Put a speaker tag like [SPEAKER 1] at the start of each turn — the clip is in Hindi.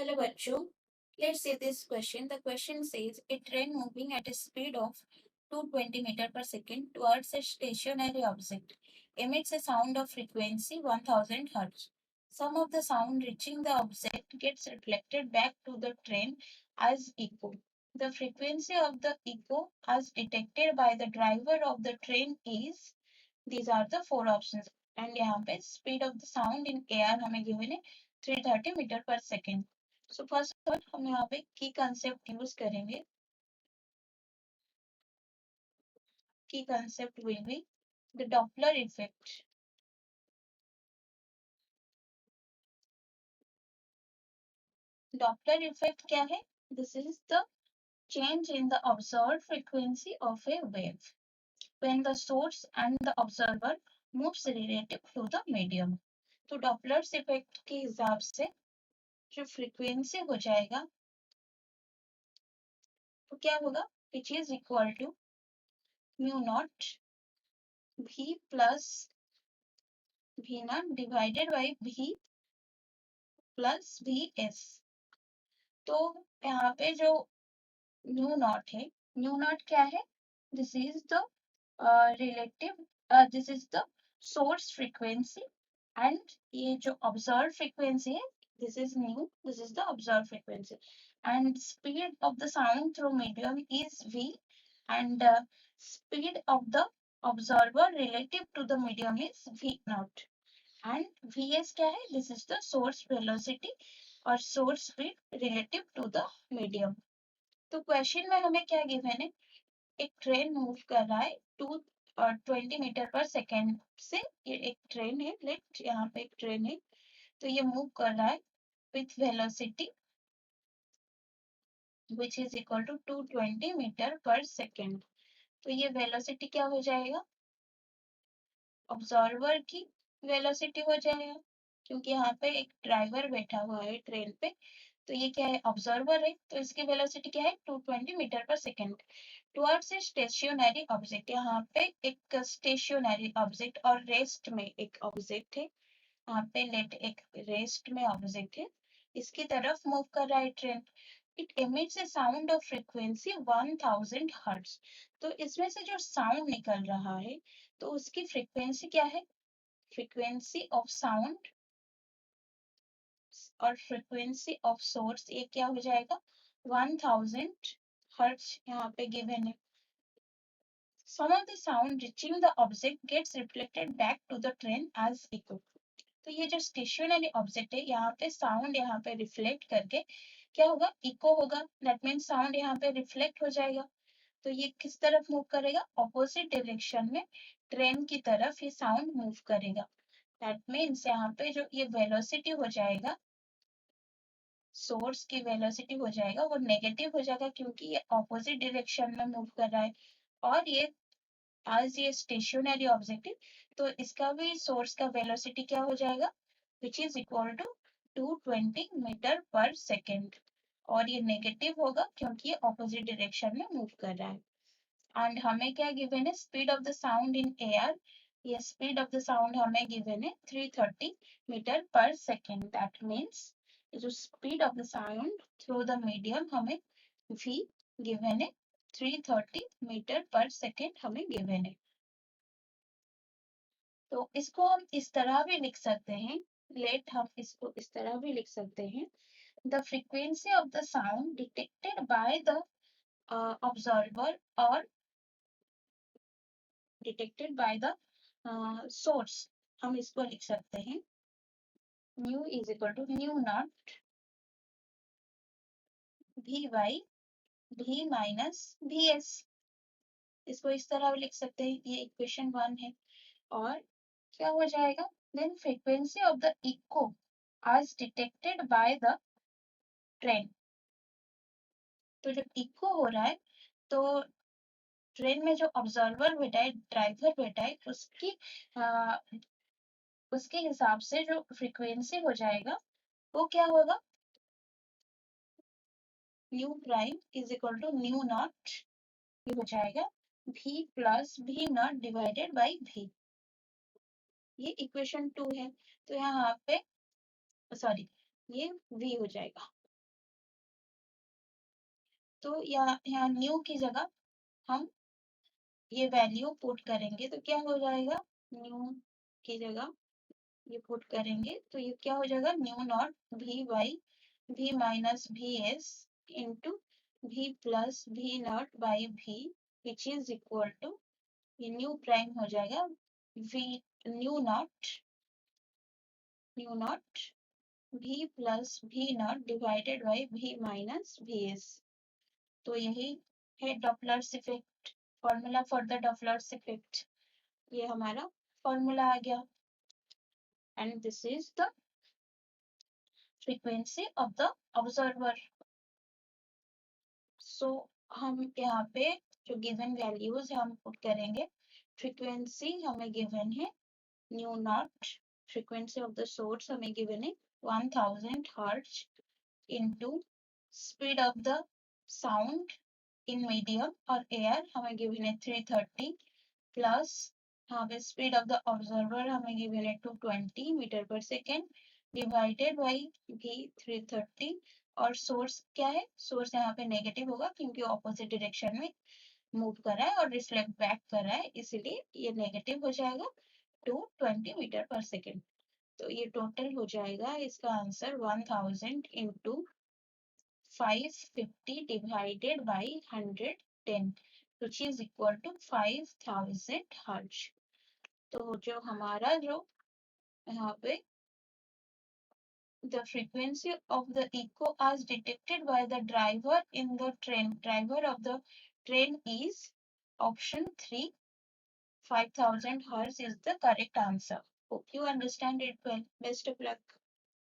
[SPEAKER 1] Hello, Bachu. Let's see this question. The question says a train moving at a speed of 220 meter per second towards a stationary object emits a sound of frequency 1000 Hz. Some of the sound reaching the object gets reflected back to the train as echo. The frequency of the echo as detected by the driver of the train is, these are the four options. And यहाँ पे speed of the sound in air हमें given है 330 metre per second. So first of all हम यहाँ पे की concept use करेंगे. Key concept will be the Doppler effect. Doppler effect क्या है? This is the change in the observed frequency of a wave when the source and the observer moves relative to the medium. तो Doppler effect के हिसाब से जो frequency हो जाएगा तो क्या होगा? Which is equal to mu naught v plus v naught divided by v plus vs. तो यहाँ पे जो म्यू नॉट है, म्यू नॉट क्या है? This is the relative, this is the source frequency and ये जो ऑब्जर्व फ्रीक्वेंसी है, this is mu, this is the observe frequency and speed of the sound through medium is v and speed of the observer relative to the medium is v naught and vs क्या है? This is the source velocity और source speed relative to the medium. तो क्वेश्चन में हमें क्या गिवन है? एक ट्रेन मूव कर रहा है 220 मीटर पर सेकेंड से. ये एक ट्रेन है, लेट यहाँ पे एक ट्रेन है तो ये मूव कर रहा है with velocity which is equal to 220 metre per second. तो ये वेलोसिटी क्या हो जाएगा? ऑब्जर्वर की वेलोसिटी हो जाएगा क्योंकि यहाँ पे एक ड्राइवर बैठा हुआ है ट्रेन पे. तो ये क्या है? ऑब्जर्वर है तो इसकी वेलोसिटी क्या है? 220 metre per second towards a stationary object. यहाँ पे एक स्टेशनरी ऑब्जेक्ट और रेस्ट में एक ऑब्जेक्ट है. यहाँ पे लेट एक रेस्ट में ऑब्जेक्ट है, इसकी तरफ मूव कर रहा है train. It emits a sound of frequency 1000 hertz. तो इसमें से जो साउंड निकल रहा है तो उसकी फ्रीक्वेंसी क्या है? फ्रीक्वेंसी ऑफ साउंड और फ्रीक्वेंसी ऑफ सोर्स ये क्या हो जाएगा? 1000 हर्ट्ज यहाँ पे गिवन है. Some of the sound reaching the object gets reflected back to the train as echo. तो ये जो स्टेशनरी ऑब्जेक्ट है यहाँ पे साउंड यहाँ पे रिफ्लेक्ट करके क्या होगा? इको होगा. दैट मीन्स साउंड यहाँ पे रिफ्लेक्ट हो जाएगा. तो ये किस तरफ मूव करेगा? ऑपोजिट डायरेक्शन में ट्रेन की तरफ ये साउंड मूव करेगा. दैट मीन्स यहाँ पे जो ये वेलोसिटी हो जाएगा, सोर्स की वेलोसिटी हो जाएगा वो नेगेटिव हो जाएगा क्योंकि ये ऑपोजिट डायरेक्शन में मूव कर रहा है. और ये आज ये स्टेशनरी ऑब्जेक्ट है तो इसका भी सोर्स का वेलोसिटी क्या हो जाएगा? Which is equal to 220 metre per second. और ये नेगेटिव होगा क्योंकि ये ऑपोजिट डायरेक्शन में मूव कर रहा है. एंड हमें क्या गिवन है? Speed of the sound in air. ये स्पीड ऑफ द साउंड हमें गिवन है 330 metre per second. That means जो speed of the sound through the medium हमें v गिवन है 330 मीटर पर सेकेंड हमें गिवन है. तो इसको हम इस तरह भी लिख सकते हैं. लेट हम इसको इस तरह भी लिख सकते हैं. The frequency of the sound detected by the observer और डिटेक्टेड बाय द सोर्स. हम इसको लिख सकते हैं mu is equal to mu not v by v minus v s. इसको इस तरह लिख सकते हैं. ये इक्वेशन 1 है. और क्या हो जाएगा? Then frequency of the echo as detected by the train. तो जब इको हो रहा है तो ट्रेन में जो ऑब्जर्वर बैठा है, ड्राइवर बैठा है, उसके हिसाब से जो फ्रीक्वेंसी हो जाएगा वो क्या होगा? Nu prime is equal to nu not, ये हो जाएगा v plus v not divided by v. ये इक्वेशन 2 है. तो यहाँ पे सॉरी ये v हो जाएगा. तो यहाँ न्यू की जगह हम ये वैल्यू पुट करेंगे तो क्या हो जाएगा, न्यू की जगह ये पुट करेंगे तो ये क्या हो जाएगा, nu naught v by v minus v s into v plus v naught by v which is equal to, ये न्यू प्राइम हो जाएगा v nu naught v plus v not divided by v minus v s. तो यही है Doppler's effect, formula for the Doppler's effect. ये हमारा फॉर्मूला आ गया and this is the frequency of the observer. So हम यहाँ पे जो गिवन वैल्यूज है हम पुट करेंगे। फ्रीक्वेंसी हमें गिवन है new not, frequency of the source हमें गिवन है 1000 hertz into speed of the sound in medium और एयर हमें गिवन है 330 प्लस यहाँ पे स्पीड ऑफ द ऑब्जर्वर हमें गिवन है 220 metre per second divided by v 330 और सोर्स क्या है, सोर्स यहाँ पे नेगेटिव होगा क्योंकि ऑपोजिट डायरेक्शन में मूव कर रहा है और रिफ्लेक्ट बैक कर रहा है, इसीलिए ये नेगेटिव हो जाएगा 220 मीटर पर सेकेंड। तो ये टोटल हो जाएगा इसका answer 1000 into 550 divided by 110 which is equal to 5000 hertz। तो जो हमारा जो यहाँ पे the frequency of the echo as detected by the driver in the train, driver of the train is option 3, 5000 hertz is the correct answer. Hope you understand it well. Best of luck.